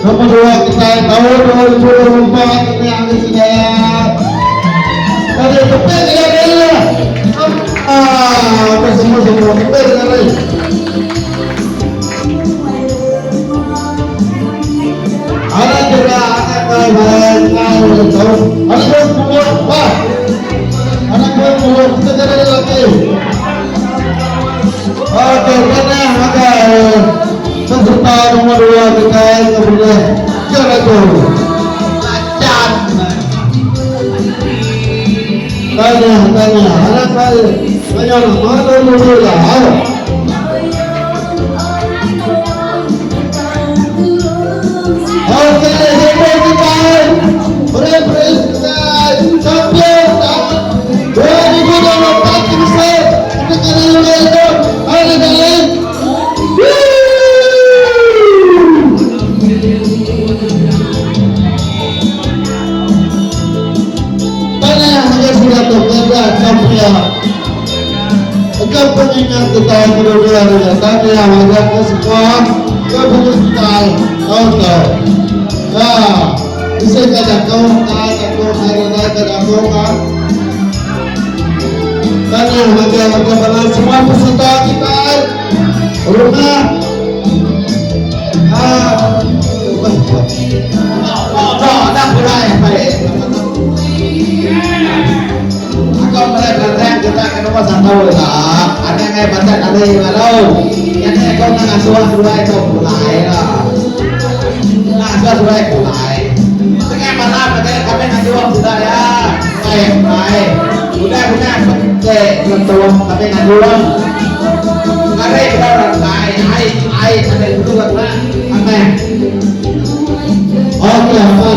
Nomor 2 kita tahun 2024 ini yang sudah dari depan ya bersama semua kita dari ada juga anak baik tahun ada keluar wah anak keluar kita dari lagi oke karena ada peserta nomor 2 kita kemudian Jarago Macan tanya anak saya banyak mana dulu lah oke kita beri champion tahun 2024 bisa kita itu ada agar pengingat kita berdua tadi yang ada ke sekolah ke hospital auto bisa kada kau hari kada kau kan tadi yang ada semua peserta kita rumah ada mulai baik kita kenapa tahu lah ada yang baca ada yang tahu yang kau nak asuh itu mulai lah asuh mulai tengah malam kami nanti sudah ya baik udah belum tahu tapi nanti ulang ada kita orang baik ada itu lah oke apa